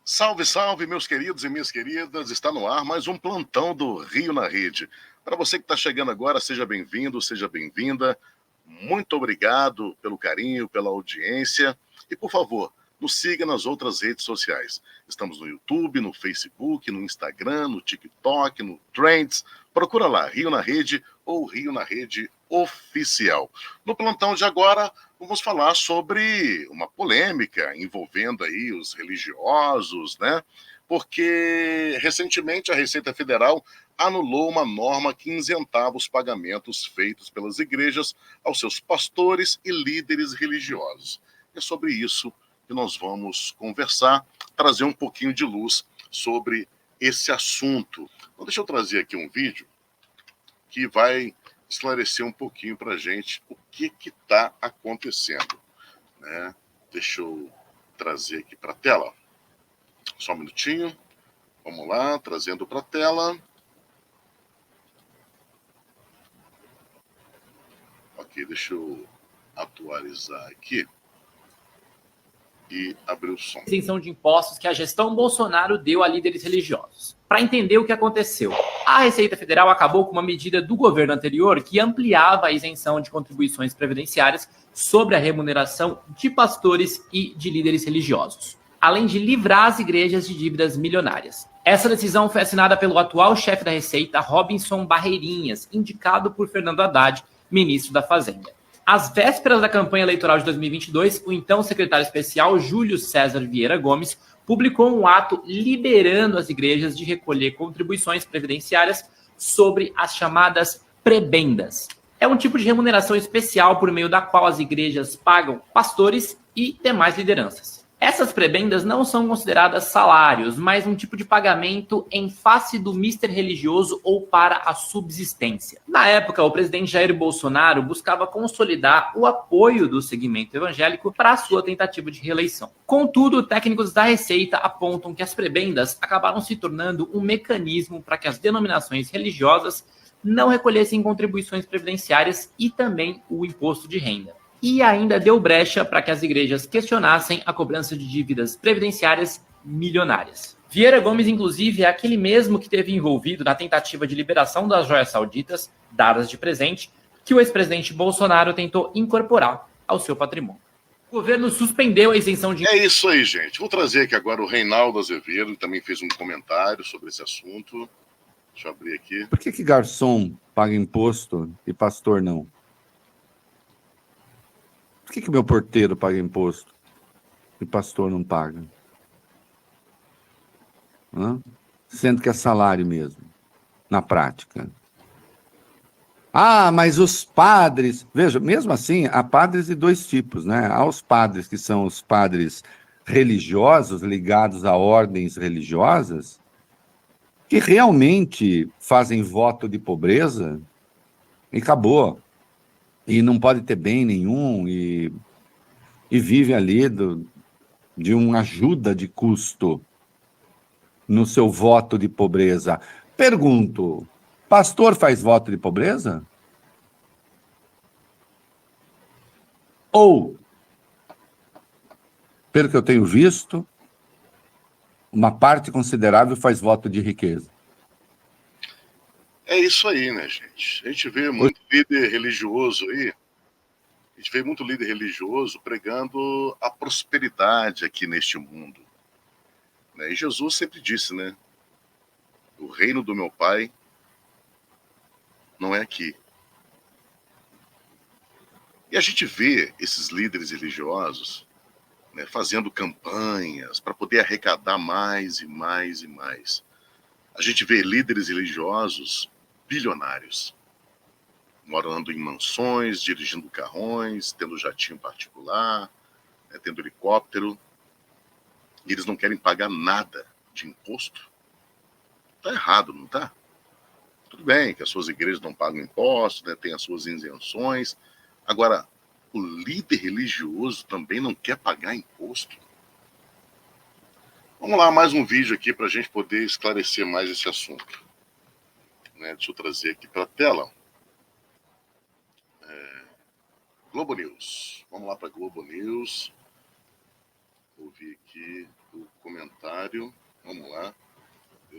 Salve, salve, meus queridos e minhas queridas. Está no ar mais um plantão do Rio na Rede. Para você que está chegando agora, seja bem-vindo, seja bem-vinda. Muito obrigado pelo carinho, pela audiência. E, por favor, nos siga nas outras redes sociais. Estamos no YouTube, no Facebook, no Instagram, no TikTok, no Trends. Procura lá, Rio na Rede ou Rio na Rede Oficial. No plantão de agora, vamos falar sobre uma polêmica envolvendo aí os religiosos, né? Porque recentemente a Receita Federal anulou uma norma que isentava os pagamentos feitos pelas igrejas aos seus pastores e líderes religiosos. É sobre isso que nós vamos conversar, trazer um pouquinho de luz sobre esse assunto. Então, deixa eu trazer aqui um vídeo que vai esclarecer um pouquinho para a gente o que está acontecendo, né? Deixa eu trazer aqui para a tela. Só um minutinho. Vamos lá, trazendo para a tela. Ok, deixa eu atualizar aqui e abrir o som. Isenção de impostos que a gestão Bolsonaro deu a líderes religiosos. Para entender o que aconteceu, a Receita Federal acabou com uma medida do governo anterior que ampliava a isenção de contribuições previdenciárias sobre a remuneração de pastores e de líderes religiosos, além de livrar as igrejas de dívidas milionárias. Essa decisão foi assinada pelo atual chefe da Receita, Robinson Barreirinhas, indicado por Fernando Haddad, ministro da Fazenda. Às vésperas da campanha eleitoral de 2022, o então secretário especial Júlio César Vieira Gomes publicou um ato liberando as igrejas de recolher contribuições previdenciárias sobre as chamadas prebendas. É um tipo de remuneração especial por meio da qual as igrejas pagam pastores e demais lideranças. Essas prebendas não são consideradas salários, mas um tipo de pagamento em face do mister religioso ou para a subsistência. Na época, o presidente Jair Bolsonaro buscava consolidar o apoio do segmento evangélico para a sua tentativa de reeleição. Contudo, técnicos da Receita apontam que as prebendas acabaram se tornando um mecanismo para que as denominações religiosas não recolhessem contribuições previdenciárias e também o imposto de renda. E ainda deu brecha para que as igrejas questionassem a cobrança de dívidas previdenciárias milionárias. Vieira Gomes, inclusive, é aquele mesmo que esteve envolvido na tentativa de liberação das joias sauditas, dadas de presente, que o ex-presidente Bolsonaro tentou incorporar ao seu patrimônio. O governo suspendeu a isenção de... É isso aí, gente. Vou trazer aqui agora o Reinaldo Azevedo, que também fez um comentário sobre esse assunto. Deixa eu abrir aqui. Por que garçom paga imposto e pastor não? Por que meu porteiro paga imposto e pastor não paga? Sendo que é salário mesmo, na prática. Ah, mas os padres... Veja, mesmo assim, há padres de dois tipos, né? Há os padres que são os padres religiosos, ligados a ordens religiosas, que realmente fazem voto de pobreza e acabou. E não pode ter bem nenhum e vive ali de uma ajuda de custo no seu voto de pobreza. Pergunto, pastor faz voto de pobreza? Ou, pelo que eu tenho visto, uma parte considerável faz voto de riqueza? É isso aí, né, gente? A gente vê muito líder religioso aí, a gente vê muito líder religioso pregando a prosperidade aqui neste mundo. Né? E Jesus sempre disse, né? O reino do meu Pai não é aqui. E a gente vê esses líderes religiosos, né, fazendo campanhas para poder arrecadar mais e mais e mais. A gente vê líderes religiosos bilionários, morando em mansões, dirigindo carrões, tendo jatinho particular, né, tendo helicóptero, e eles não querem pagar nada de imposto. Tá errado, não tá? Tudo bem que as suas igrejas não pagam impostos, né, tem as suas isenções. Agora, o líder religioso também não quer pagar imposto? Vamos lá, mais um vídeo aqui para a gente poder esclarecer mais esse assunto. Né, deixa eu trazer aqui para a tela. Globo News. Vamos lá para Globo News. Vou ver aqui o comentário. comentário. Vamos lá.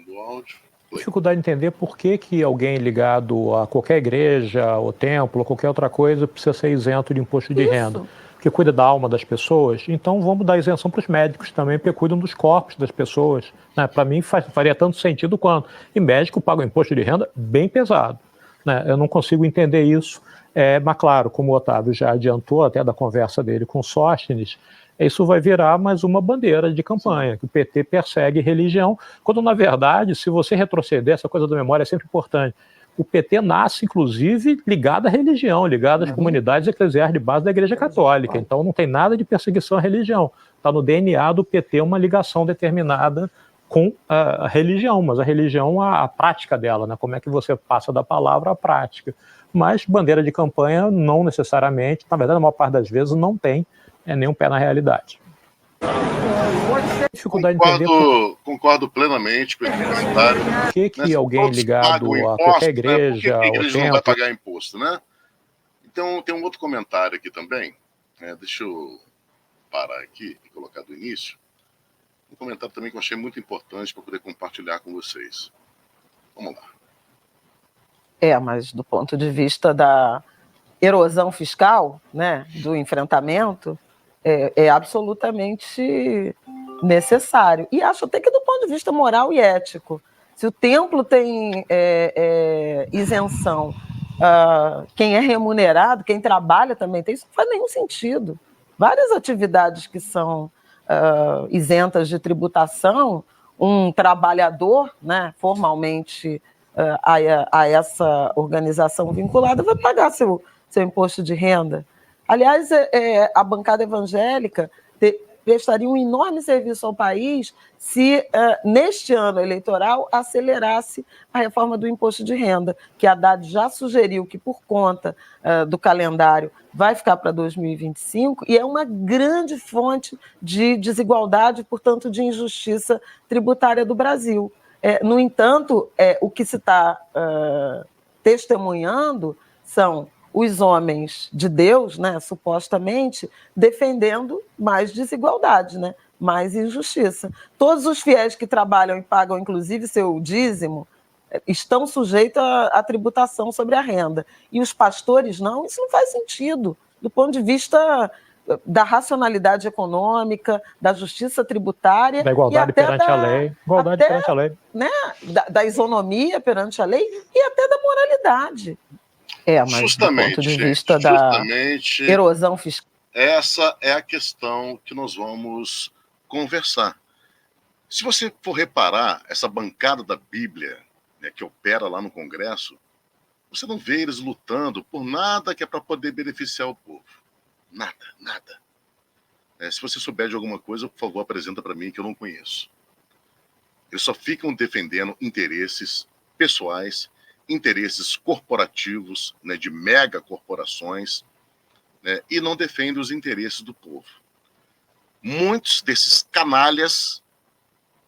Do áudio. Dificuldade de entender por que alguém ligado a qualquer igreja, ou templo, ou qualquer outra coisa, precisa ser isento de imposto de renda. Porque cuida da alma das pessoas. Então vamos dar isenção para os médicos também, porque cuidam dos corpos das pessoas. Né? Para mim faria tanto sentido quanto. E médico paga um imposto de renda bem pesado. Né? Eu não consigo entender isso. Mas claro, como o Otávio já adiantou até da conversa dele com Sóstenes, isso vai virar mais uma bandeira de campanha, que o PT persegue religião, quando na verdade, se você retroceder, essa coisa da memória é sempre importante, o PT nasce inclusive ligado à religião, ligado às comunidades eclesiais de base da Igreja Católica, então não tem nada de perseguição à religião, está no DNA do PT uma ligação determinada com a religião, mas a religião, a prática dela, né? Como é que você passa da palavra à prática. Mas bandeira de campanha não necessariamente, na verdade a maior parte das vezes não tem nenhum pé na realidade. Dificuldade de entender concordo plenamente com esse comentário. Por que alguém ligado a qualquer igreja, né? Por que a igreja não vai pagar imposto, né? Então tem um outro comentário aqui também. Deixa eu parar aqui e colocar do início. Um comentário também que eu achei muito importante para poder compartilhar com vocês. Vamos lá. Mas do ponto de vista da erosão fiscal, né, do enfrentamento, é absolutamente necessário. E acho até que do ponto de vista moral e ético, se o templo tem isenção, quem é remunerado, quem trabalha também tem, isso não faz nenhum sentido. Várias atividades que são isentas de tributação, um trabalhador, né, formalmente a essa organização vinculada vai pagar seu imposto de renda. Aliás, a bancada evangélica prestaria um enorme serviço ao país se, neste ano eleitoral, acelerasse a reforma do imposto de renda, que a Haddad já sugeriu que, por conta do calendário, vai ficar para 2025, e é uma grande fonte de desigualdade, portanto, de injustiça tributária do Brasil. No entanto, o que se está testemunhando são os homens de Deus, né, supostamente, defendendo mais desigualdade, né, mais injustiça. Todos os fiéis que trabalham e pagam, inclusive, seu dízimo, estão sujeitos à tributação sobre a renda. E os pastores não, isso não faz sentido, do ponto de vista da racionalidade econômica, da justiça tributária... Da igualdade perante a lei. Igualdade perante a lei. Né, da isonomia perante a lei e até da moralidade. Mas justamente, do ponto de vista da erosão fiscal. Essa é a questão que nós vamos conversar. Se você for reparar, essa bancada da Bíblia, né, que opera lá no Congresso, você não vê eles lutando por nada que é para poder beneficiar o povo. Nada. Se você souber de alguma coisa, por favor, apresenta para mim, que eu não conheço. Eles só ficam defendendo interesses pessoais, interesses corporativos, né, de megacorporações, né, e não defendem os interesses do povo. Muitos desses canalhas,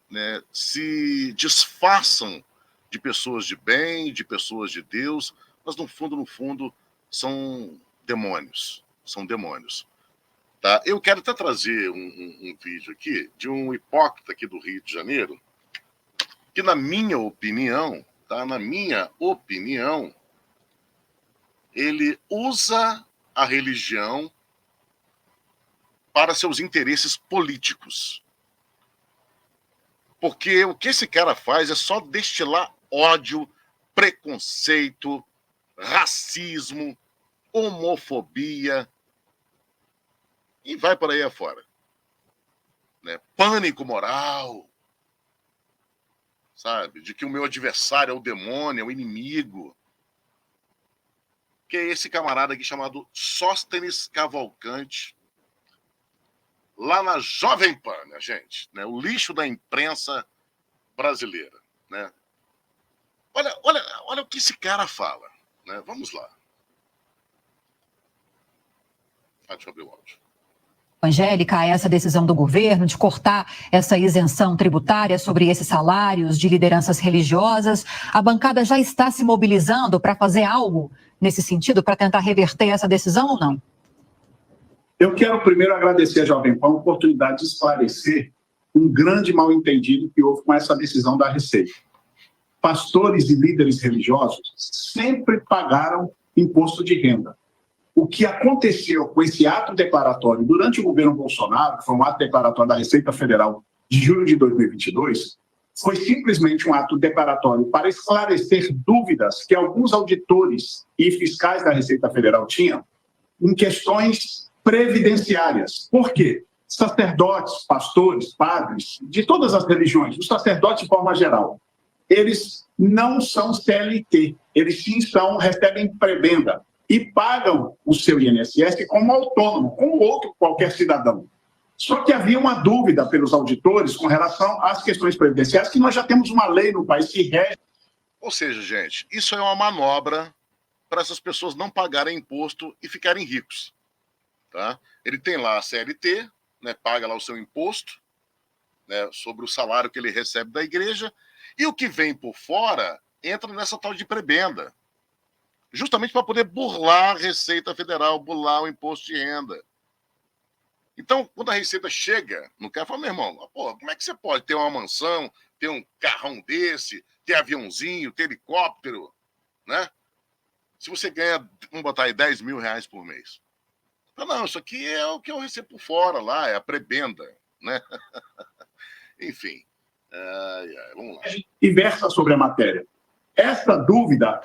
né, se disfarçam de pessoas de bem, de pessoas de Deus, mas no fundo, são demônios. Tá? Eu quero até trazer um vídeo aqui de um hipócrita aqui do Rio de Janeiro, que na minha opinião, ele usa a religião para seus interesses políticos. Porque o que esse cara faz é só destilar ódio, preconceito, racismo, homofobia, e vai por aí afora. Né? Pânico moral, sabe? De que o meu adversário é o demônio, é o inimigo. Que é esse camarada aqui chamado Sóstenes Cavalcante, lá na Jovem Pan, né, gente? Né? O lixo da imprensa brasileira. Né? Olha o que esse cara fala. Né? Vamos lá. Deixa eu abrir o áudio. Angélica, essa decisão do governo de cortar essa isenção tributária sobre esses salários de lideranças religiosas, a bancada já está se mobilizando para fazer algo nesse sentido, para tentar reverter essa decisão ou não? Eu quero primeiro agradecer à Jovem Pan a oportunidade de esclarecer um grande mal-entendido que houve com essa decisão da Receita. Pastores e líderes religiosos sempre pagaram imposto de renda. O que aconteceu com esse ato declaratório durante o governo Bolsonaro, que foi um ato declaratório da Receita Federal de julho de 2022, foi simplesmente um ato declaratório para esclarecer dúvidas que alguns auditores e fiscais da Receita Federal tinham em questões previdenciárias. Por quê? Sacerdotes, pastores, padres, de todas as religiões, os sacerdotes de forma geral, eles não são CLT, eles sim recebem prebenda e pagam o seu INSS como autônomo, como outro qualquer cidadão. Só que havia uma dúvida pelos auditores com relação às questões previdenciárias, que nós já temos uma lei no país que rege. Ou seja, gente, isso é uma manobra para essas pessoas não pagarem imposto e ficarem ricos. Tá? Ele tem lá a CLT, né, paga lá o seu imposto, né, sobre o salário que ele recebe da igreja, e o que vem por fora entra nessa tal de prebenda, justamente para poder burlar a Receita Federal, burlar o imposto de renda. Então, quando a Receita chega no cara, fala, meu irmão, pô, como é que você pode ter uma mansão, ter um carrão desse, ter aviãozinho, ter helicóptero, né? Se você ganha, vamos botar aí, 10 mil reais por mês. Não, isso aqui é o que eu recebo por fora lá, é a prebenda, né? Enfim, vamos lá. E versa sobre a matéria. Essa dúvida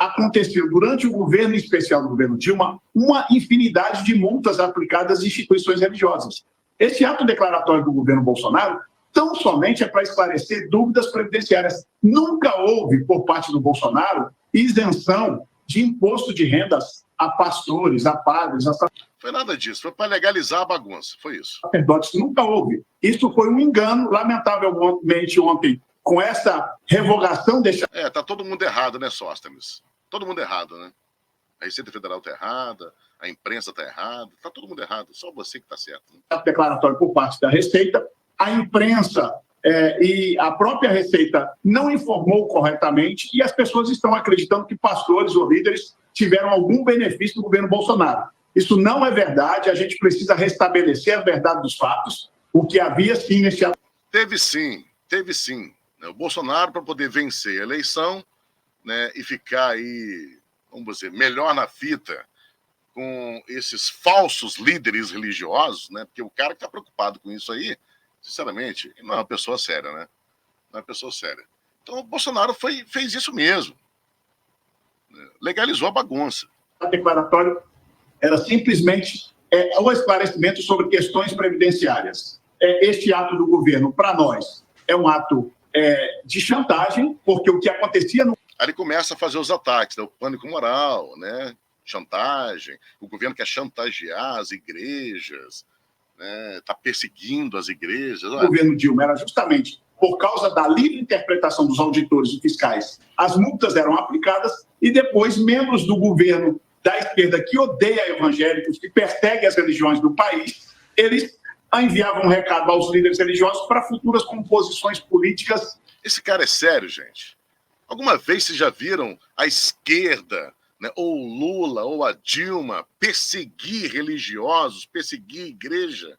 aconteceu durante o governo especial do governo Dilma, uma infinidade de multas aplicadas a instituições religiosas. Esse ato declaratório do governo Bolsonaro tão somente é para esclarecer dúvidas previdenciárias. Nunca houve, por parte do Bolsonaro, isenção de imposto de rendas a pastores, a padres, a... Foi nada disso, foi para legalizar a bagunça, foi isso. Sacerdotes, nunca houve. Isso foi um engano, lamentavelmente, ontem, com essa revogação deixa... tá todo mundo errado, né, Sóstenes? Todo mundo errado, né? A Receita Federal tá errada, a imprensa tá errada, tá todo mundo errado, só você que tá certo. Né? Declaratório por parte da Receita, a imprensa e a própria Receita não informou corretamente e as pessoas estão acreditando que pastores ou líderes tiveram algum benefício do governo Bolsonaro. Isso não é verdade, a gente precisa restabelecer a verdade dos fatos, o que havia sim nesse... Teve sim. O Bolsonaro, para poder vencer a eleição, né, e ficar aí, vamos dizer, melhor na fita com esses falsos líderes religiosos, né, porque o cara que está preocupado com isso aí, sinceramente, não é uma pessoa séria, né? Não é uma pessoa séria. Então o Bolsonaro fez isso mesmo. Legalizou a bagunça. O declaratório era simplesmente o esclarecimento sobre questões previdenciárias. Este ato do governo, para nós, é um ato de chantagem, porque o que acontecia... Aí ele começa a fazer os ataques, né? O pânico moral, né? Chantagem, o governo quer chantagear as igrejas, né? Tá perseguindo as igrejas. O governo Dilma era justamente por causa da livre interpretação dos auditores e fiscais. As multas eram aplicadas e depois membros do governo da esquerda que odeia evangélicos, que persegue as religiões do país, eles enviavam um recado aos líderes religiosos para futuras composições políticas. Esse cara é sério, gente? Alguma vez vocês já viram a esquerda, né, ou o Lula, ou a Dilma, perseguir religiosos, perseguir igreja?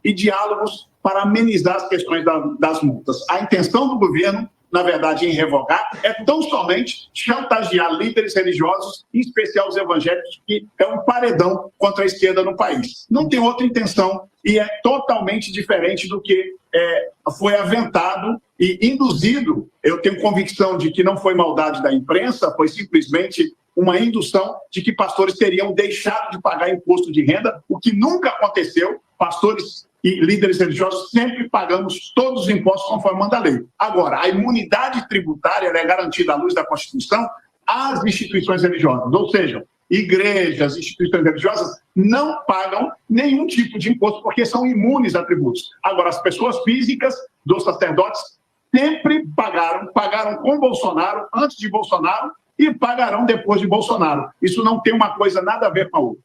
E diálogos para amenizar as questões das multas. A intenção do governo, na verdade, em revogar, é tão somente chantagear líderes religiosos, em especial os evangélicos, que é um paredão contra a esquerda no país. Não tem outra intenção e é totalmente diferente do que foi aventado e induzido. Eu tenho convicção de que não foi maldade da imprensa, foi simplesmente uma indução de que pastores teriam deixado de pagar imposto de renda, o que nunca aconteceu. Pastores e líderes religiosos sempre pagamos todos os impostos conforme manda a lei. Agora, a imunidade tributária é garantida à luz da Constituição às instituições religiosas, ou seja, igrejas, instituições religiosas não pagam nenhum tipo de imposto porque são imunes a tributos. Agora, as pessoas físicas dos sacerdotes sempre pagaram com Bolsonaro, antes de Bolsonaro, e pagarão depois de Bolsonaro. Isso não tem uma coisa nada a ver com a outra.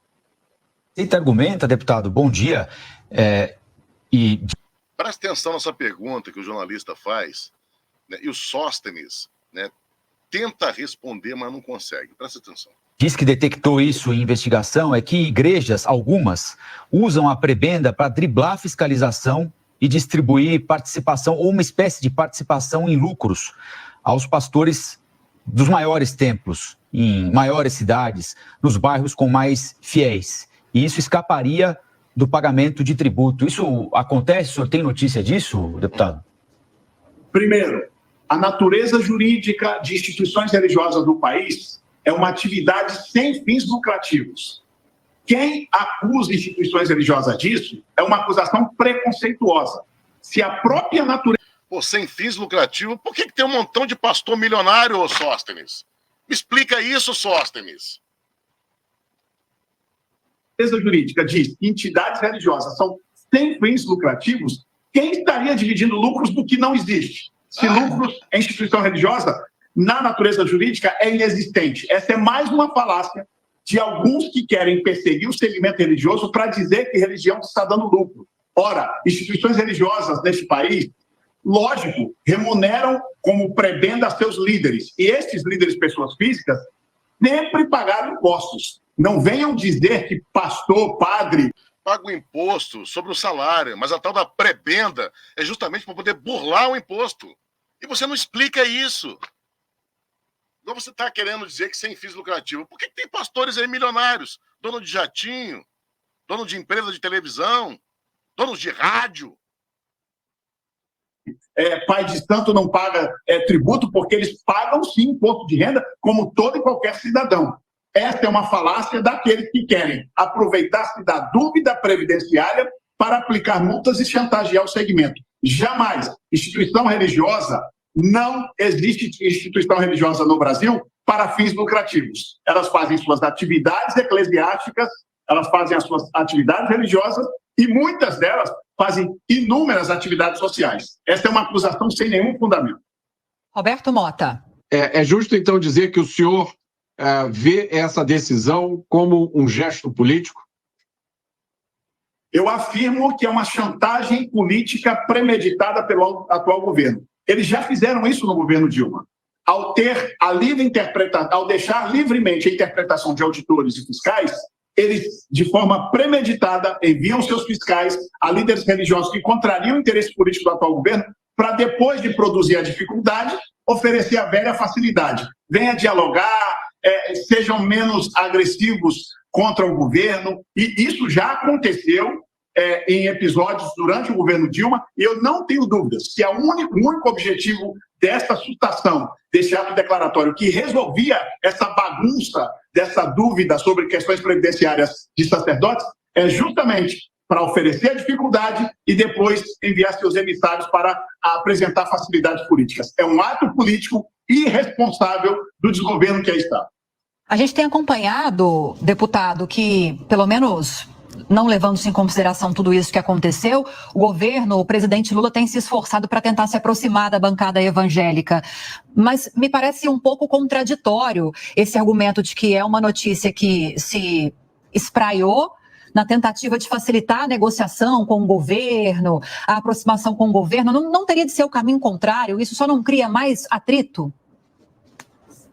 Receita argumenta, deputado, bom dia. Presta atenção nessa pergunta que o jornalista faz, né, e o Sóstenes, né, tenta responder, mas não consegue. Presta atenção. diz que detectou isso em investigação é que igrejas, algumas, usam a prebenda para driblar a fiscalização e distribuir participação ou uma espécie de participação em lucros aos pastores dos maiores templos, em maiores cidades, nos bairros com mais fiéis. E isso escaparia do pagamento de tributo. Isso acontece? O senhor tem notícia disso, deputado? Primeiro, a natureza jurídica de instituições religiosas no país é uma atividade sem fins lucrativos. Quem acusa instituições religiosas disso é uma acusação preconceituosa. Se a própria natureza... Pô, sem fins lucrativos, por que tem um montão de pastor milionário, ô Sóstenes? Me explica isso, Sóstenes. A natureza jurídica diz que entidades religiosas são sem fins lucrativos, quem estaria dividindo lucros do que não existe? Se lucros em instituição religiosa, na natureza jurídica, é inexistente. Essa é mais uma falácia de alguns que querem perseguir o segmento religioso para dizer que religião está dando lucro. Ora, instituições religiosas neste país, lógico, remuneram como prebenda seus líderes. E esses líderes, pessoas físicas, sempre pagaram impostos. Não venham dizer que pastor, padre... paga o imposto sobre o salário, mas a tal da prebenda é justamente para poder burlar o imposto. E você não explica isso. Então você está querendo dizer que sem fins lucrativos. Por que tem pastores aí milionários? Dono de jatinho, dono de empresa de televisão, donos de rádio. Pai de santo não paga tributo porque eles pagam sim imposto de renda como todo e qualquer cidadão. Essa é uma falácia daqueles que querem aproveitar-se da dúvida previdenciária para aplicar multas e chantagear o segmento. Jamais. Instituição religiosa, não existe instituição religiosa no Brasil para fins lucrativos. Elas fazem suas atividades eclesiásticas, elas fazem as suas atividades religiosas e muitas delas fazem inúmeras atividades sociais. Essa é uma acusação sem nenhum fundamento. Roberto Mota. É justo, então, dizer que o senhor vê essa decisão como um gesto político? Eu afirmo que é uma chantagem política premeditada pelo atual governo. Eles já fizeram isso no governo Dilma. Ao deixar livremente a interpretação de auditores e fiscais, eles, de forma premeditada, enviam seus fiscais a líderes religiosos que contrariam o interesse político do atual governo para, depois de produzir a dificuldade, oferecer a velha facilidade. Venha dialogar, sejam menos agressivos contra o governo, e isso já aconteceu em episódios durante o governo Dilma, e eu não tenho dúvidas que o único objetivo dessa sustação, desse ato declaratório que resolvia essa bagunça, dessa dúvida sobre questões previdenciárias de sacerdotes, é justamente para oferecer a dificuldade e depois enviar seus emissários para apresentar facilidades políticas. É um ato político irresponsável do desgoverno que aí está. A gente tem acompanhado, deputado, que, pelo menos não levando-se em consideração tudo isso que aconteceu, o governo, o presidente Lula tem se esforçado para tentar se aproximar da bancada evangélica. Mas me parece um pouco contraditório esse argumento de que é uma notícia que se espraiou na tentativa de facilitar a negociação com o governo, a aproximação com o governo. Não teria de ser o caminho contrário? Isso só não cria mais atrito?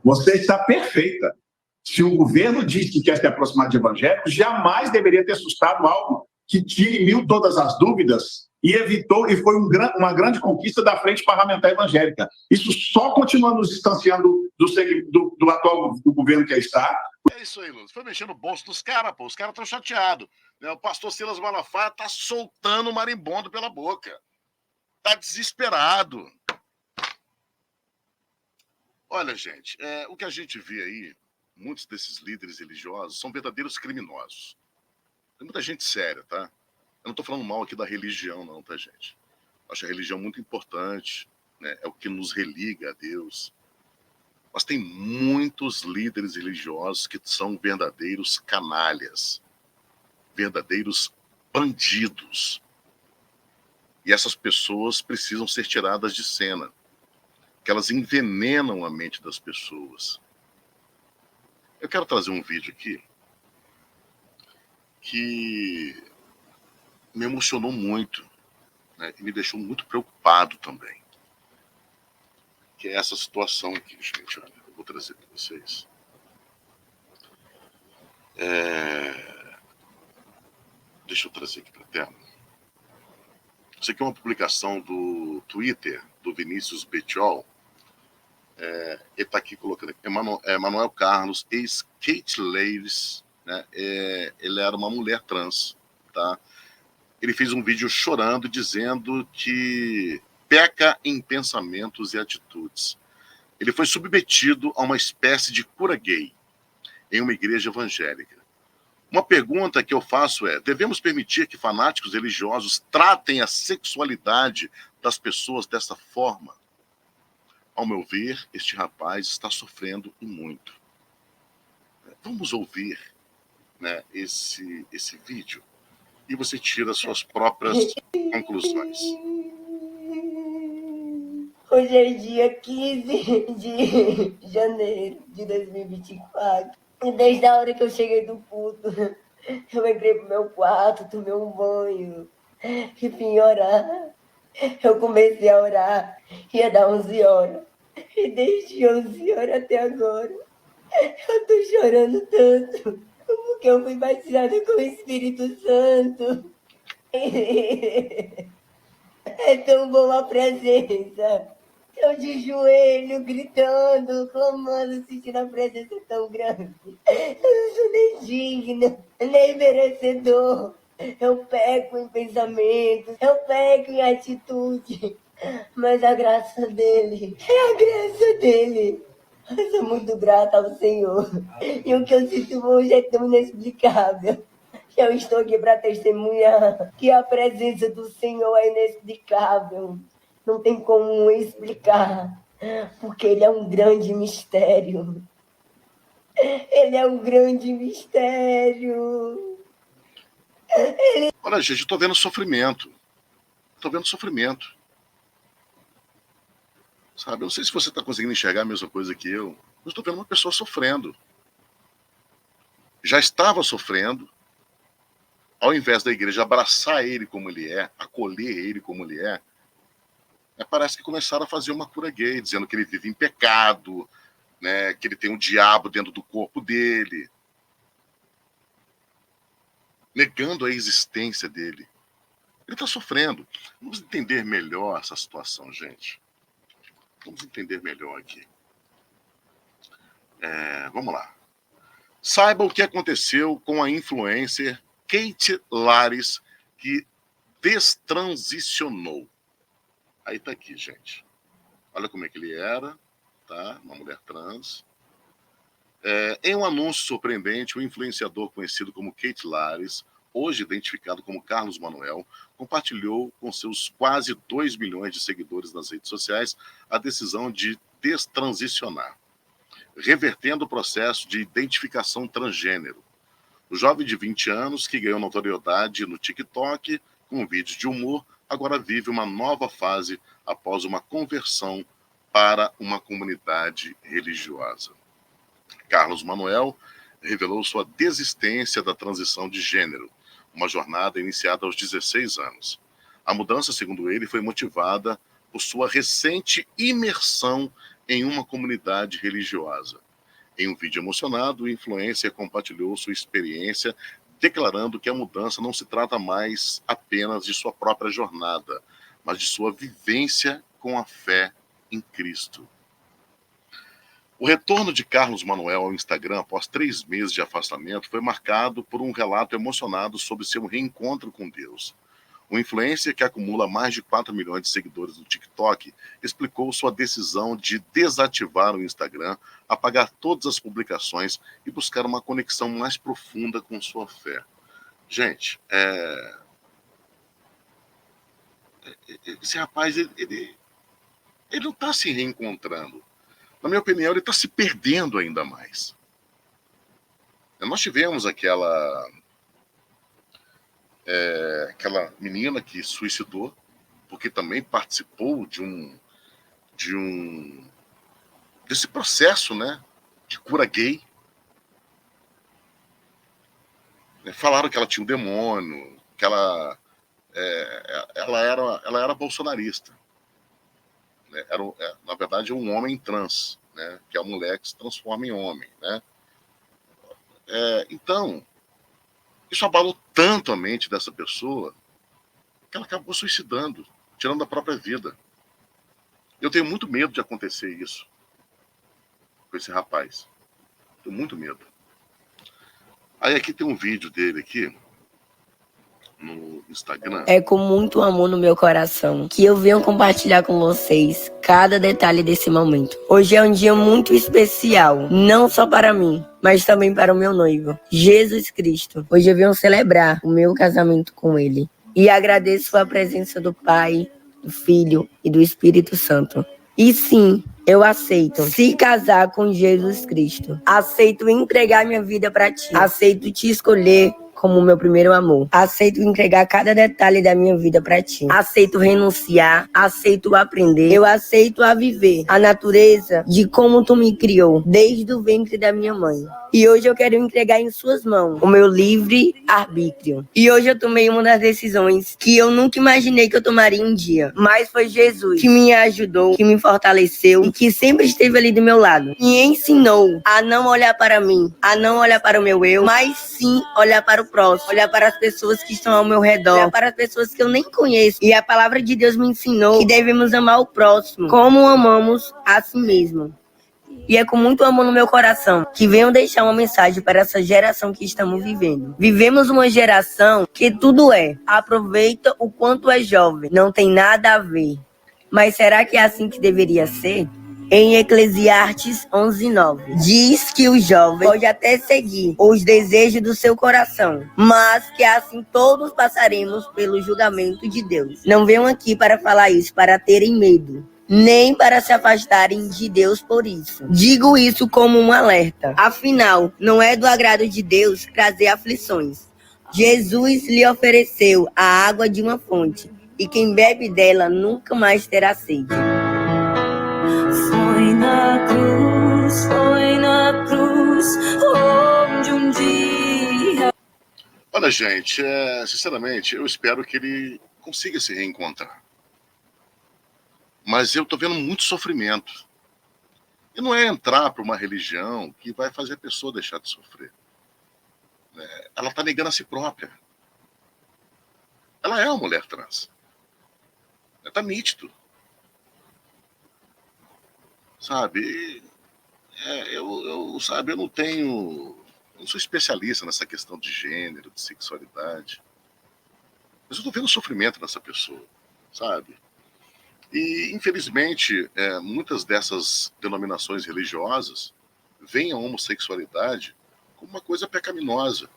Você está perfeita. Se o governo diz que quer se aproximar de evangélicos, jamais deveria ter assustado algo que dirimiu todas as dúvidas e evitou, e foi uma grande conquista da Frente Parlamentar Evangélica. Isso só continua nos distanciando do atual governo que aí está. É isso aí, Lula. Foi mexer no bolso dos caras, pô. Os caras estão chateados. O pastor Silas Malafaia tá soltando o marimbondo pela boca. Tá desesperado. Olha, gente, o que a gente vê aí, muitos desses líderes religiosos são verdadeiros criminosos. Tem muita gente séria, tá? Eu não estou falando mal aqui da religião, não, tá, gente? Eu acho a religião muito importante, né? É o que nos religa a Deus. Mas tem muitos líderes religiosos que são verdadeiros canalhas, verdadeiros bandidos. E essas pessoas precisam ser tiradas de cena, que elas envenenam a mente das pessoas. Eu quero trazer um vídeo aqui que me emocionou muito, né, e me deixou muito preocupado também. Que é essa situação aqui, gente. Olha, eu vou trazer para vocês. Deixa eu trazer aqui para a tela. Isso aqui é uma publicação do Twitter, do Vinícius Bettiol. Ele está aqui colocando aqui, Emanuel Carlos, ex-Kate Lares, né? Ele era uma mulher trans, tá? Ele fez um vídeo chorando, dizendo que peca em pensamentos e atitudes. Ele foi submetido a uma espécie de cura gay em uma igreja evangélica. Uma pergunta que eu faço é: devemos permitir que fanáticos religiosos tratem a sexualidade das pessoas dessa forma? Ao meu ver, este rapaz está sofrendo e muito. Vamos ouvir, né, esse vídeo e você tira as suas próprias conclusões. Hoje é dia 15 de janeiro de 2024. E desde a hora que eu cheguei do culto, eu entrei pro meu quarto, tomei um banho, e vim orar. Eu comecei a orar, ia dar 11 horas. E desde 11 horas até agora, eu tô chorando tanto, porque eu fui batizada com o Espírito Santo. É tão boa a presença. Eu de joelho, gritando, clamando, sentindo a presença tão grande. Eu não sou nem digna, nem merecedor. Eu peco em pensamentos, eu peco em atitude. Mas a graça dele, é a graça dele. Eu sou muito grata ao Senhor. E o que eu sinto hoje é tão inexplicável. Eu estou aqui para testemunhar que a presença do Senhor é inexplicável. Não tem como explicar, porque Ele é um grande mistério. Ele é um grande mistério. Olha, gente, eu estou vendo sofrimento. Estou vendo sofrimento. Sabe, eu não sei se você está conseguindo enxergar a mesma coisa que eu. Eu estou vendo uma pessoa sofrendo. Já estava sofrendo. Ao invés da igreja abraçar ele como ele é, acolher ele como ele é, parece que começaram a fazer uma cura gay, dizendo que ele vive em pecado, né, que ele tem um diabo dentro do corpo dele, negando a existência dele. Ele está sofrendo. Vamos entender melhor essa situação, gente. Vamos entender melhor aqui. Vamos lá. Saiba o que aconteceu com a influencer Kate Lares, que destransicionou. Aí tá aqui, gente. Olha como é que ele era, tá? Uma mulher trans. Em um anúncio surpreendente, o influenciador conhecido como Kate Lares, hoje identificado como Carlos Manuel, compartilhou com seus quase 2 milhões de seguidores nas redes sociais a decisão de destransicionar, revertendo o processo de identificação transgênero. O jovem de 20 anos, que ganhou notoriedade no TikTok com vídeos de humor, agora vive uma nova fase após uma conversão para uma comunidade religiosa. Carlos Manuel revelou sua desistência da transição de gênero, uma jornada iniciada aos 16 anos. A mudança, segundo ele, foi motivada por sua recente imersão em uma comunidade religiosa. Em um vídeo emocionado, o influencer compartilhou sua experiência, declarando que a mudança não se trata mais apenas de sua própria jornada, mas de sua vivência com a fé em Cristo. O retorno de Carlos Manuel ao Instagram após 3 meses de afastamento foi marcado por um relato emocionado sobre seu reencontro com Deus. O influencer, que acumula mais de 4 milhões de seguidores no TikTok, explicou sua decisão de desativar o Instagram, apagar todas as publicações e buscar uma conexão mais profunda com sua fé. Gente, esse rapaz, ele não está se reencontrando. Na minha opinião, ele está se perdendo ainda mais. Nós tivemos aquela menina que suicidou, porque também participou desse processo, né, de cura gay. Falaram que ela tinha um demônio, que ela era bolsonarista. Na verdade, um homem trans, né, que é a mulher que se transforma em homem, né? Então, isso abalou tanto a mente dessa pessoa que ela acabou suicidando, tirando a própria vida. Eu tenho muito medo de acontecer isso com esse rapaz. Tenho muito medo. Aí aqui tem um vídeo dele aqui no Instagram. É com muito amor no meu coração que eu venho compartilhar com vocês cada detalhe desse momento. Hoje é um dia muito especial, não só para mim, mas também para o meu noivo, Jesus Cristo. Hoje eu venho celebrar o meu casamento com ele. E agradeço a presença do Pai, do Filho e do Espírito Santo. E sim, eu aceito se casar com Jesus Cristo. Aceito entregar minha vida para ti. Aceito te escolher como meu primeiro amor. Aceito entregar cada detalhe da minha vida para ti. Aceito renunciar, aceito aprender. Eu aceito a viver a natureza de como tu me criou, desde o ventre da minha mãe. E hoje eu quero entregar em suas mãos o meu livre arbítrio. E hoje eu tomei uma das decisões que eu nunca imaginei que eu tomaria um dia. Mas foi Jesus que me ajudou, que me fortaleceu e que sempre esteve ali do meu lado. Me ensinou a não olhar para mim, a não olhar para o meu eu, mas sim olhar para o próximo, olhar para as pessoas que estão ao meu redor, olhar para as pessoas que eu nem conheço. E a palavra de Deus me ensinou que devemos amar o próximo como amamos a si mesmo. E é com muito amor no meu coração que venho deixar uma mensagem para essa geração que estamos vivendo. Vivemos uma geração que tudo é. Aproveita o quanto é jovem. Não tem nada a ver. Mas será que é assim que deveria ser? Em Eclesiastes 11:9, diz que o jovem pode até seguir os desejos do seu coração, mas que assim todos passaremos pelo julgamento de Deus. Não venham aqui para falar isso para terem medo, nem para se afastarem de Deus por isso. Digo isso como um alerta. Afinal, não é do agrado de Deus trazer aflições. Jesus lhe ofereceu a água de uma fonte, e quem bebe dela nunca mais terá sede. Foi na cruz, onde um dia... Olha, gente, sinceramente, eu espero que ele consiga se reencontrar. Mas eu estou vendo muito sofrimento. E não é entrar para uma religião que vai fazer a pessoa deixar de sofrer. Ela está negando a si própria. Ela é uma mulher trans. Está nítido. Sabe? Eu não sou especialista nessa questão de gênero, de sexualidade. Mas eu estou vendo sofrimento nessa pessoa, sabe? E, infelizmente, muitas dessas denominações religiosas veem a homossexualidade como uma coisa pecaminosa,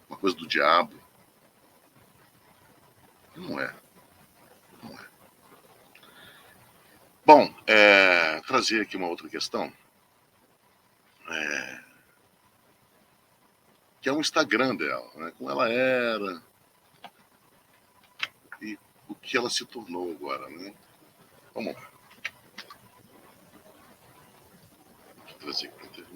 uma coisa do diabo. E não é. Não é. Bom, trazer aqui uma outra questão, que é o Instagram dela, né? Como ela era e o que ela se tornou agora, né? Vamos lá. Deixa eu trazer aqui para a TV.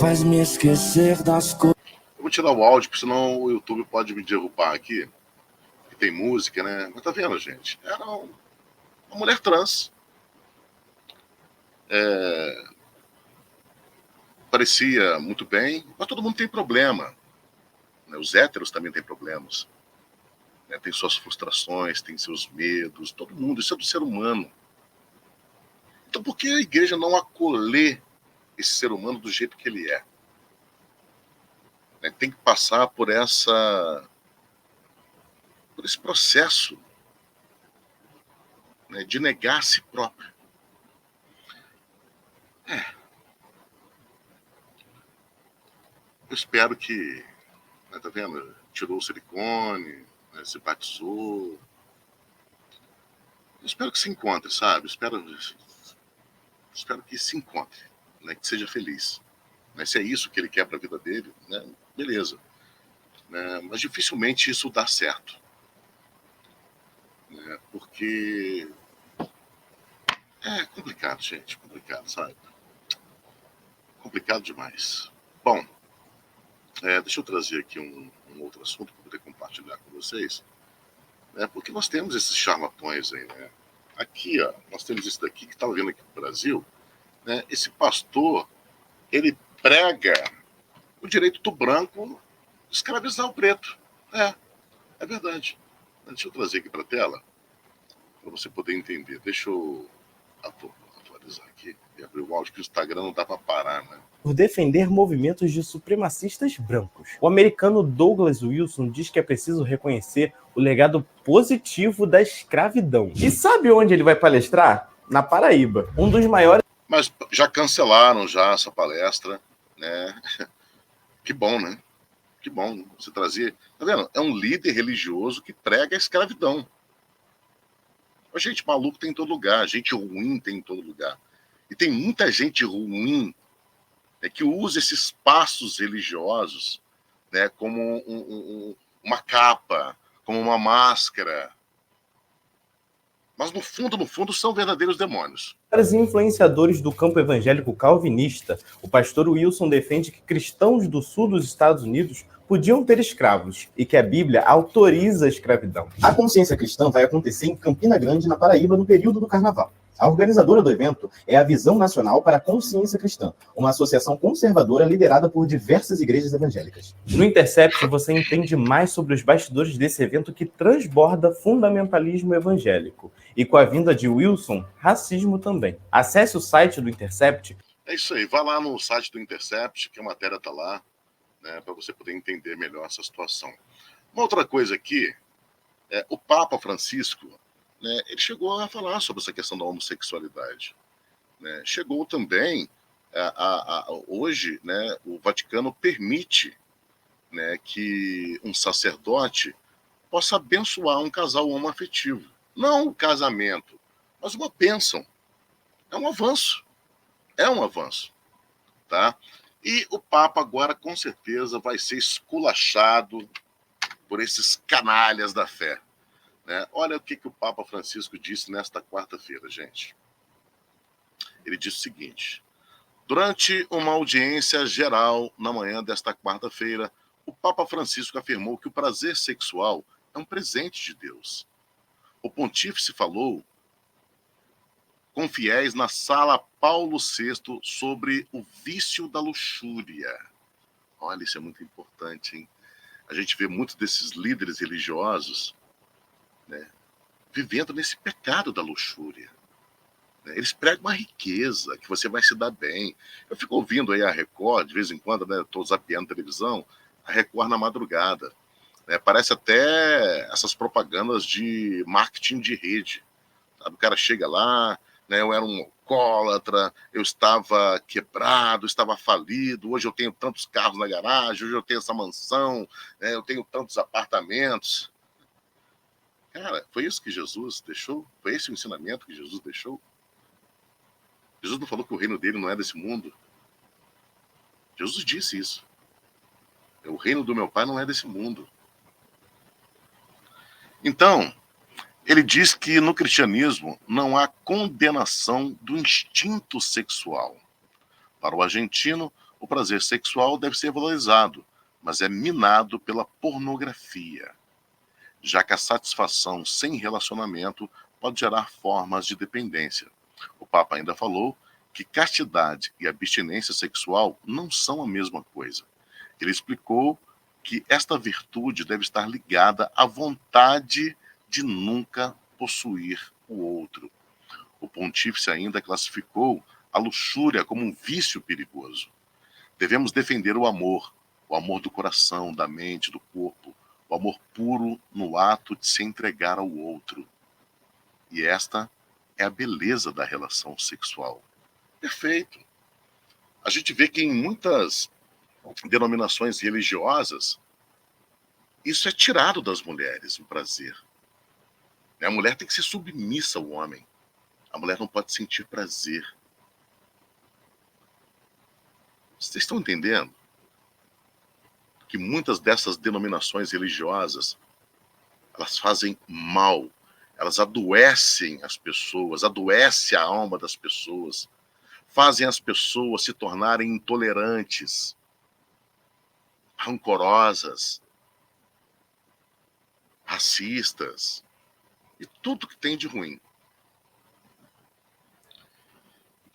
Faz-me esquecer das coisas. Eu vou tirar o áudio, porque senão o YouTube pode me derrubar aqui. Que tem música, né? Mas tá vendo, gente? Era uma mulher trans. Parecia muito bem, mas todo mundo tem problema. Os héteros também têm problemas. Tem suas frustrações, tem seus medos, todo mundo. Isso é do ser humano. Então por que a igreja não acolher esse ser humano do jeito que ele é? Tem que passar por esse processo, de negar a si próprio. Eu espero que, tá vendo? Tirou o silicone, se batizou. Eu espero que se encontre, sabe? Espero que se encontre, que seja feliz. Se é isso que ele quer para a vida dele, beleza. Mas dificilmente isso dá certo. Porque é complicado, gente. Complicado, sabe? Complicado demais. Bom, deixa eu trazer aqui um outro assunto para poder compartilhar com vocês. Porque nós temos esses charlatões aí, Aqui, ó, nós temos isso daqui que estava vendo aqui no Brasil, né? Esse pastor, ele prega o direito do branco escravizar o preto. É verdade. Deixa eu trazer aqui para a tela, para você poder entender. Deixa eu atualizar aqui e abrir o áudio, que o Instagram não dá para parar, né? Por defender movimentos de supremacistas brancos. O americano Douglas Wilson diz que é preciso reconhecer o legado positivo da escravidão. E sabe onde ele vai palestrar? Na Paraíba, um dos maiores... Mas já cancelaram já essa palestra, né? Que bom, né? Que bom você trazer. Tá vendo? É um líder religioso que prega a escravidão. A gente maluco tem em todo lugar, gente ruim tem em todo lugar. E tem muita gente ruim, né, que usa esses espaços religiosos, né, como uma capa, como uma máscara. Mas no fundo, são verdadeiros demônios. Para os influenciadores do campo evangélico calvinista, o pastor Wilson defende que cristãos do sul dos Estados Unidos podiam ter escravos e que a Bíblia autoriza a escravidão. A Consciência Cristã vai acontecer em Campina Grande, na Paraíba, no período do Carnaval. A organizadora do evento é a Visão Nacional para a Consciência Cristã, uma associação conservadora liderada por diversas igrejas evangélicas. No Intercept, você entende mais sobre os bastidores desse evento que transborda fundamentalismo evangélico. E com a vinda de Wilson, racismo também. Acesse o site do Intercept. É isso aí, vá lá no site do Intercept, que a matéria está lá, né, para você poder entender melhor essa situação. Uma outra coisa aqui, o Papa Francisco, né, ele chegou a falar sobre essa questão da homossexualidade. Né? Chegou também, hoje, né, o Vaticano permite, né, que um sacerdote possa abençoar um casal homoafetivo. Não um casamento, mas uma bênção. É um avanço. É um avanço. Tá? E o Papa agora, com certeza, vai ser esculachado por esses canalhas da fé. Né? Olha o que o Papa Francisco disse nesta quarta-feira, gente. Ele disse o seguinte: durante uma audiência geral na manhã desta quarta-feira, o Papa Francisco afirmou que o prazer sexual é um presente de Deus. O pontífice falou com fiéis na sala Paulo VI sobre o vício da luxúria. Olha, isso é muito importante, hein? A gente vê muitos desses líderes religiosos, né, vivendo nesse pecado da luxúria. Né? Eles pregam uma riqueza, que você vai se dar bem. Eu fico ouvindo aí a Record, de vez em quando, né, estou zapeando televisão, a Record na madrugada. Né? Parece até essas propagandas de marketing de rede. Sabe? O cara chega lá, né, eu era um alcoólatra, eu estava quebrado, estava falido, hoje eu tenho tantos carros na garagem, hoje eu tenho essa mansão, né, eu tenho tantos apartamentos. Cara, foi isso que Jesus deixou? Foi esse o ensinamento que Jesus deixou? Jesus não falou que o reino dele não é desse mundo. Jesus disse isso. O reino do meu pai não é desse mundo. Então, ele diz que no cristianismo não há condenação do instinto sexual. Para o argentino, o prazer sexual deve ser valorizado, mas é minado pela pornografia, já que a satisfação sem relacionamento pode gerar formas de dependência. O Papa ainda falou que castidade e abstinência sexual não são a mesma coisa. Ele explicou que esta virtude deve estar ligada à vontade de nunca possuir o outro. O pontífice ainda classificou a luxúria como um vício perigoso. Devemos defender o amor do coração, da mente, do corpo, o amor puro no ato de se entregar ao outro. E esta é a beleza da relação sexual. Perfeito. A gente vê que em muitas denominações religiosas, isso é tirado das mulheres, o prazer. A mulher tem que ser submissa ao homem. A mulher não pode sentir prazer. Vocês estão entendendo? Que muitas dessas denominações religiosas, elas fazem mal. Elas adoecem as pessoas, adoecem a alma das pessoas. Fazem as pessoas se tornarem intolerantes, rancorosas, racistas, e tudo que tem de ruim.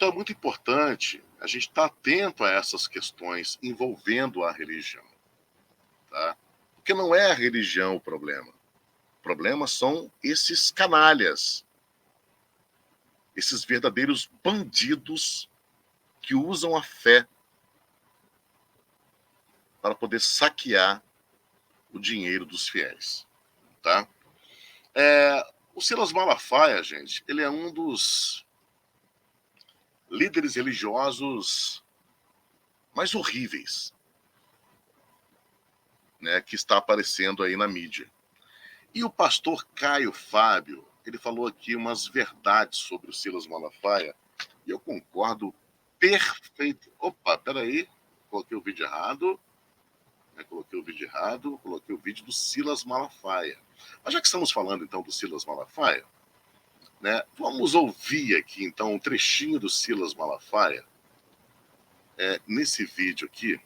Então é muito importante a gente estar atento a essas questões envolvendo a religião, tá? Porque não é a religião o problema. O problema são esses canalhas, esses verdadeiros bandidos que usam a fé para poder saquear o dinheiro dos fiéis, tá? O Silas Malafaia, gente, ele é um dos líderes religiosos mais horríveis, né, que está aparecendo aí na mídia. E o pastor Caio Fábio, ele falou aqui umas verdades sobre o Silas Malafaia, e eu concordo perfeito. Opa, peraí, coloquei o vídeo errado. Coloquei o vídeo do Silas Malafaia. Mas já que estamos falando, então, do Silas Malafaia, né, vamos ouvir aqui, então, um trechinho do Silas Malafaia, nesse vídeo aqui,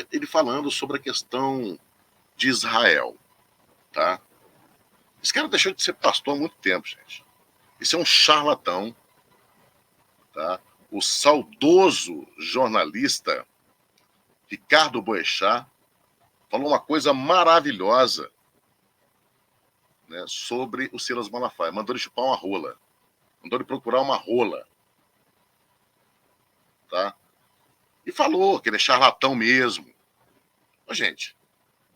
ele falando sobre a questão de Israel, tá? Esse cara deixou de ser pastor há muito tempo, gente. Esse é um charlatão, tá? O saudoso jornalista Ricardo Boechat falou uma coisa maravilhosa, né, sobre o Silas Malafaia. Mandou ele chupar uma rola. Mandou ele procurar uma rola. Tá? E falou que ele é charlatão mesmo. Ô, gente,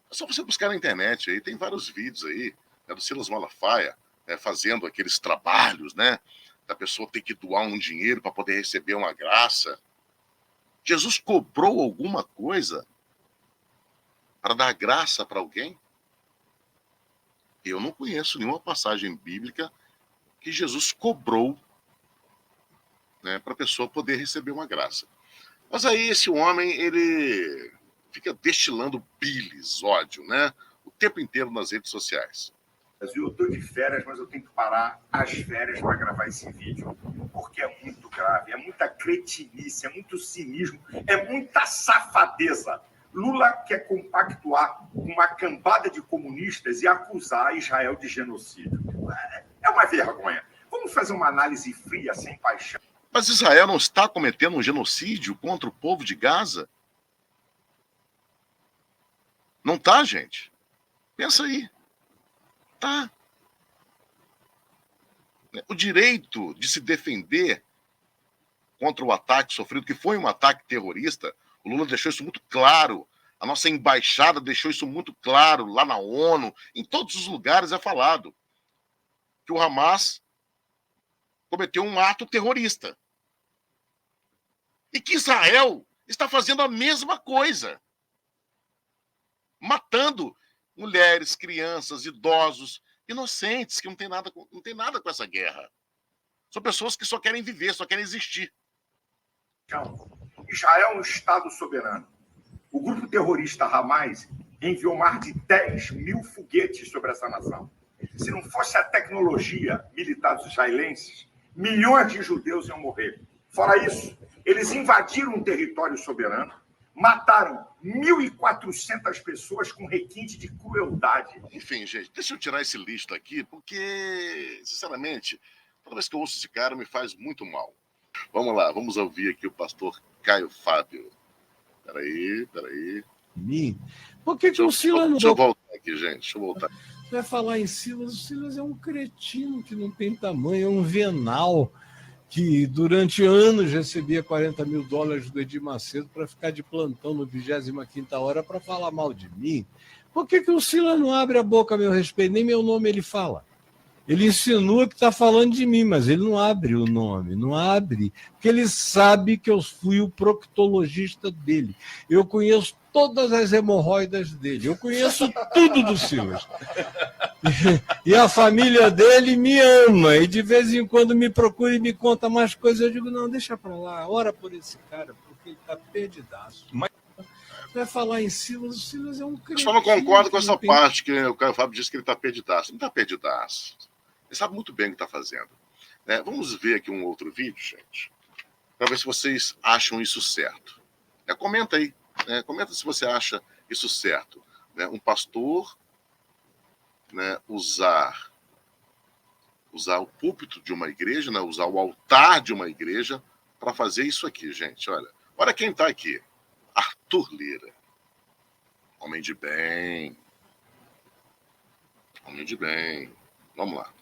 é só você buscar na internet aí. Tem vários vídeos aí, né, do Silas Malafaia, né, fazendo aqueles trabalhos, né, da pessoa ter que doar um dinheiro para poder receber uma graça. Jesus cobrou alguma coisa para dar graça para alguém? Eu não conheço nenhuma passagem bíblica que Jesus cobrou, né, para a pessoa poder receber uma graça. Mas aí esse homem, ele fica destilando bilis, ódio, né, o tempo inteiro nas redes sociais. Eu estou de férias, mas eu tenho que parar as férias para gravar esse vídeo, porque é muito grave, é muita cretinice, é muito cinismo, é muita safadeza. Lula quer compactuar com uma cambada de comunistas e acusar Israel de genocídio. É uma vergonha. Vamos fazer uma análise fria, sem paixão. Mas Israel não está cometendo um genocídio contra o povo de Gaza? Não tá, gente? Pensa aí. Tá. O direito de se defender contra o ataque sofrido, que foi um ataque terrorista, o Lula deixou isso muito claro, a nossa embaixada deixou isso muito claro, lá na ONU, em todos os lugares é falado que o Hamas cometeu um ato terrorista. E que Israel está fazendo a mesma coisa, matando mulheres, crianças, idosos, inocentes, que não tem nada com essa guerra. São pessoas que só querem viver, só querem existir. Israel é um Estado soberano. O grupo terrorista Hamas enviou mais de 10 mil foguetes sobre essa nação. Se não fosse a tecnologia militar dos israelenses, milhões de judeus iam morrer. Fora isso, eles invadiram um território soberano, mataram 1.400 pessoas com requinte de crueldade. Enfim, gente, deixa eu tirar esse lixo aqui, porque, sinceramente, toda vez que eu ouço esse cara, me faz muito mal. Vamos lá, vamos ouvir aqui o pastor Caio Fábio. Peraí. Por que o Silas não... Deixa eu voltar aqui, gente, deixa eu voltar. Vai falar em Silas, o Silas é um cretino que não tem tamanho, é um venal que durante anos recebia $40 mil do Edir Macedo para ficar de plantão no 25ª hora para falar mal de mim. Por que o Silas não abre a boca a meu respeito? Nem meu nome ele fala. Ele insinua que está falando de mim, mas ele não abre o nome, não abre, porque ele sabe que eu fui o proctologista dele. Eu conheço todas as hemorroidas dele, eu conheço tudo do Silas. E a família dele me ama, e de vez em quando me procura e me conta mais coisas. Eu digo, não, deixa para lá, ora por esse cara, porque ele está perdidaço. Mas vai falar em Silas, o Silas é um cretino. Eu só não concordo com essa parte que o Caio Fábio disse que ele está perdidaço. Não está perdidaço. Ele sabe muito bem o que está fazendo. Vamos ver aqui um outro vídeo, gente, para ver se vocês acham isso certo. Comenta aí. Comenta se você acha isso certo. Um pastor usar usar o púlpito de uma igreja, né? Usar o altar de uma igreja para fazer isso aqui, gente. Olha quem está aqui. Arthur Lira. Homem de bem. Homem de bem. Vamos lá.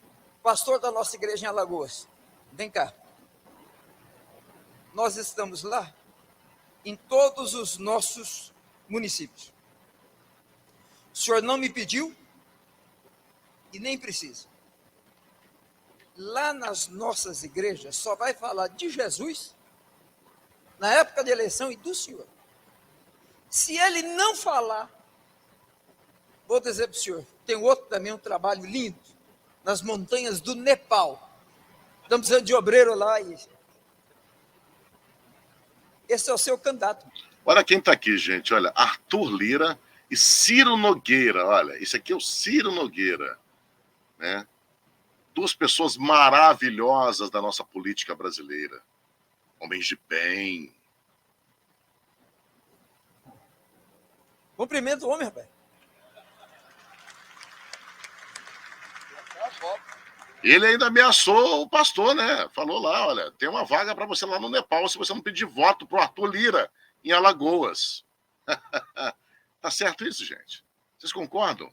Pastor da nossa igreja em Alagoas, vem cá. Nós estamos lá em todos os nossos municípios. O senhor não me pediu e nem precisa. Lá nas nossas igrejas só vai falar de Jesus na época de eleição e do senhor. Se ele não falar, vou dizer para o senhor, tem outro também, um trabalho lindo, nas montanhas do Nepal. Estamos precisando de obreiro lá e esse é o seu candidato. Olha quem está aqui, gente. Olha, Arthur Lira e Ciro Nogueira. Olha, esse aqui é o Ciro Nogueira, né? Duas pessoas maravilhosas da nossa política brasileira. Homens de bem. Cumprimento o homem, rapaz. Ele ainda ameaçou o pastor, né? Falou lá, olha, tem uma vaga para você lá no Nepal se você não pedir voto pro Arthur Lira em Alagoas. Tá certo isso, gente? Vocês concordam?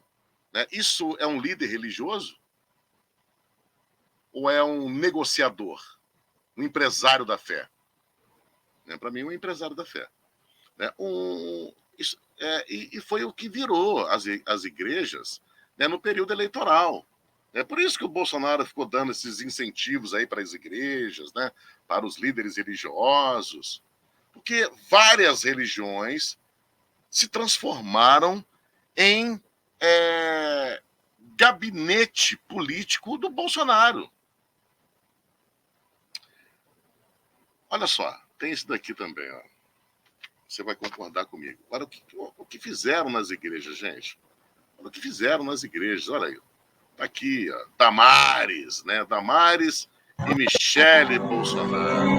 Né? Isso é um líder religioso? Ou é um negociador? Um empresário da fé? Né? Para mim, um empresário da fé. Né? E foi o que virou as igrejas, né, no período eleitoral. É por isso que o Bolsonaro ficou dando esses incentivos aí para as igrejas, né, para os líderes religiosos, porque várias religiões se transformaram em gabinete político do Bolsonaro. Olha só, tem esse daqui também, ó. Você vai concordar comigo. Olha o que fizeram nas igrejas, gente. Olha o que fizeram nas igrejas, olha aí. Tá aqui, ó, Damares, né? Damares e Michele Bolsonaro.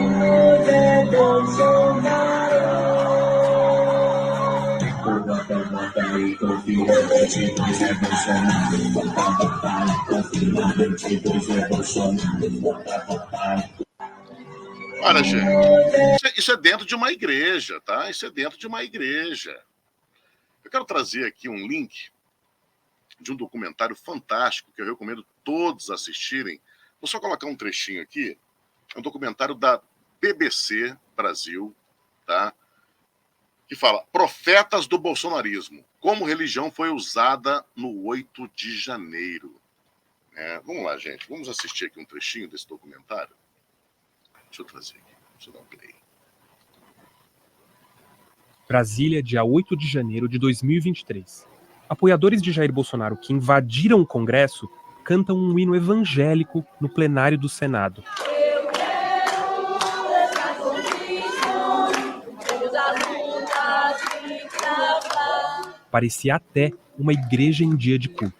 Olha, gente, isso é dentro de uma igreja, tá? Isso é dentro de uma igreja. Eu quero trazer aqui um link de um documentário fantástico que eu recomendo todos assistirem. Vou só colocar um trechinho aqui. É um documentário da BBC Brasil, tá? Que fala Profetas do Bolsonarismo, como religião foi usada no 8 de janeiro. Vamos lá, gente. Vamos assistir aqui um trechinho desse documentário. Deixa eu trazer aqui. Deixa eu dar um play. Brasília, dia 8 de janeiro de 2023. Apoiadores de Jair Bolsonaro que invadiram o Congresso cantam um hino evangélico no plenário do Senado. Parecia até uma igreja em dia de culto.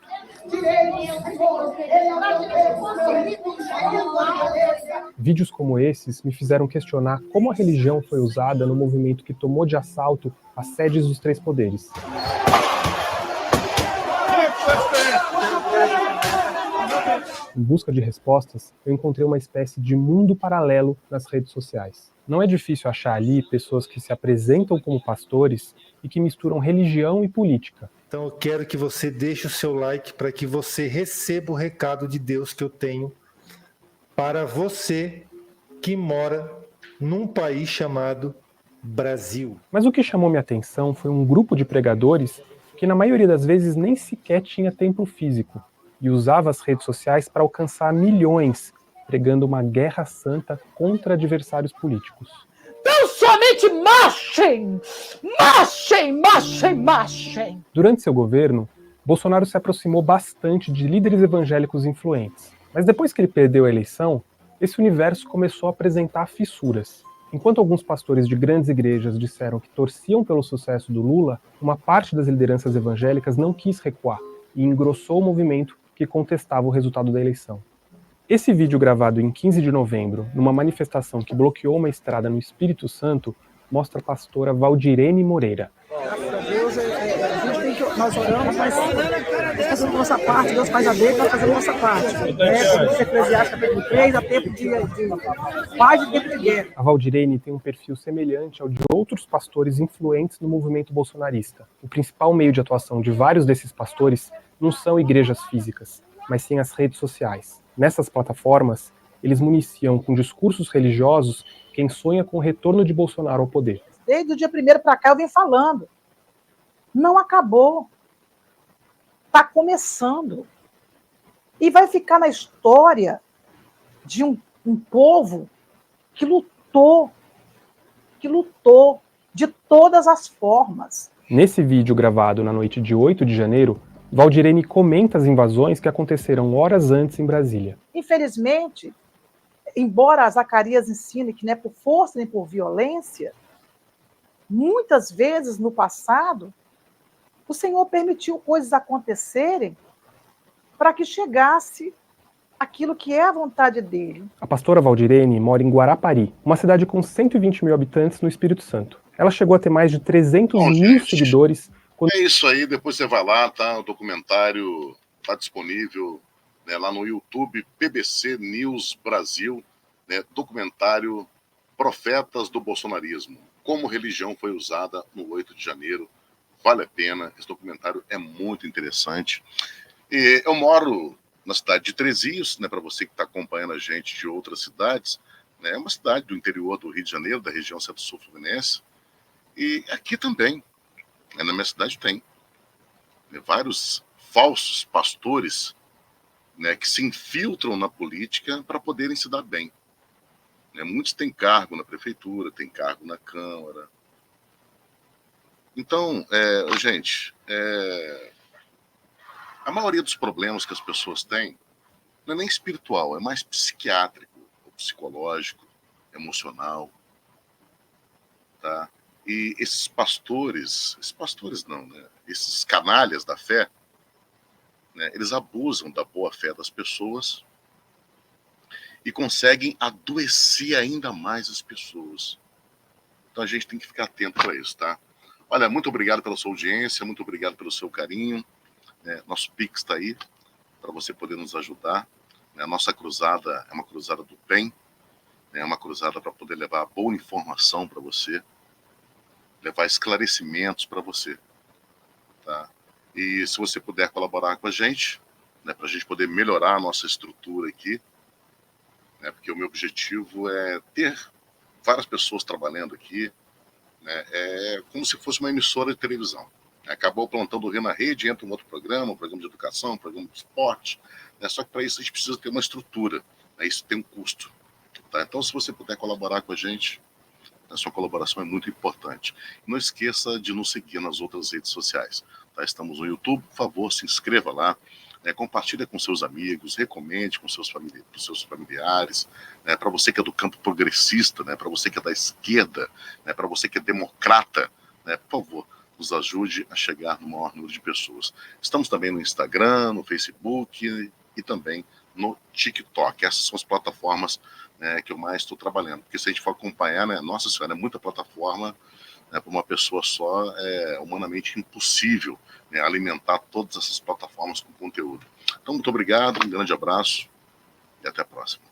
Vídeos como esses me fizeram questionar como a religião foi usada no movimento que tomou de assalto as sedes dos três poderes. Em busca de respostas, eu encontrei uma espécie de mundo paralelo nas redes sociais. Não é difícil achar ali pessoas que se apresentam como pastores e que misturam religião e política. Então eu quero que você deixe o seu like para que você receba o recado de Deus que eu tenho para você que mora num país chamado Brasil. Mas o que chamou minha atenção foi um grupo de pregadores que na maioria das vezes nem sequer tinha templo físico e usava as redes sociais para alcançar milhões, pregando uma guerra santa contra adversários políticos. Então somente marchem! Marchem, marchem, marchem! Durante seu governo, Bolsonaro se aproximou bastante de líderes evangélicos influentes. Mas depois que ele perdeu a eleição, esse universo começou a apresentar fissuras. Enquanto alguns pastores de grandes igrejas disseram que torciam pelo sucesso do Lula, uma parte das lideranças evangélicas não quis recuar e engrossou o movimento que contestava o resultado da eleição. Esse vídeo gravado em 15 de novembro, numa manifestação que bloqueou uma estrada no Espírito Santo, mostra a pastora Valdirene Moreira. Graças a Deus, a gente tem que nós oramos, mas nós fazemos a nossa parte, Deus faz a dele, nós fazemos a nossa parte. Segundo Eclesiastes capítulo 3, há tempo de paz e tempo de guerra. A Valdirene tem um perfil semelhante ao de outros pastores influentes no movimento bolsonarista. O principal meio de atuação de vários desses pastores não são igrejas físicas, mas sim as redes sociais. Nessas plataformas, eles municiam com discursos religiosos quem sonha com o retorno de Bolsonaro ao poder. Desde o dia 1º para cá eu venho falando. Não acabou. Está começando. E vai ficar na história de um povo que lutou de todas as formas. Nesse vídeo gravado na noite de 8 de janeiro, Valdirene comenta as invasões que aconteceram horas antes em Brasília. Infelizmente, embora Zacarias ensine que não é por força nem por violência, muitas vezes no passado, o Senhor permitiu coisas acontecerem para que chegasse aquilo que é a vontade dele. A pastora Valdirene mora em Guarapari, uma cidade com 120 mil habitantes no Espírito Santo. Ela chegou a ter mais de 300 mil seguidores. É isso aí, depois você vai lá, tá? O documentário está disponível, né, lá no YouTube, PBC News Brasil, né, documentário Profetas do Bolsonarismo, como religião foi usada no 8 de janeiro. Vale a pena, esse documentário é muito interessante. E eu moro na cidade de Três Rios, né, para você que está acompanhando a gente de outras cidades, né, é uma cidade do interior do Rio de Janeiro, da região Centro-Sul Fluminense, e aqui também, né, na minha cidade tem, né, vários falsos pastores, né, que se infiltram na política para poderem se dar bem. Né, muitos têm cargo na prefeitura, têm cargo na Câmara. Então, gente, a maioria dos problemas que as pessoas têm não é nem espiritual, é mais psiquiátrico, ou psicológico, emocional, tá? E esses pastores não, né? Esses canalhas da fé, né? Eles abusam da boa fé das pessoas e conseguem adoecer ainda mais as pessoas. Então a gente tem que ficar atento para isso, tá? Olha, muito obrigado pela sua audiência, muito obrigado pelo seu carinho. Nosso Pix está aí para você poder nos ajudar. A nossa cruzada é uma cruzada do bem, é uma cruzada para poder levar boa informação para você, levar esclarecimentos para você, tá? E se você puder colaborar com a gente, né, para a gente poder melhorar a nossa estrutura aqui, né, porque o meu objetivo é ter várias pessoas trabalhando aqui, né, é como se fosse uma emissora de televisão. Acabou o plantão do Rio na Rede, entra um outro programa, um programa de educação, um programa de esporte, né? Só que para isso a gente precisa ter uma estrutura, né? Isso tem um custo, tá? Então, se você puder colaborar com a gente, a sua colaboração é muito importante. Não esqueça de nos seguir nas outras redes sociais, tá? Estamos no YouTube, por favor, se inscreva lá, né? Compartilhe com seus amigos, recomende com seus familiares, né? Para você que é do campo progressista, né? Para você que é da esquerda, né? Para você que é democrata, né? Por favor, nos ajude a chegar no maior número de pessoas. Estamos também no Instagram, no Facebook e também no TikTok. Essas são as plataformas, né, que eu mais estou trabalhando. Porque se a gente for acompanhar, né, nossa senhora, é muita plataforma, né, para uma pessoa só, é humanamente impossível, né, alimentar todas essas plataformas com conteúdo. Então, muito obrigado, um grande abraço e até a próxima.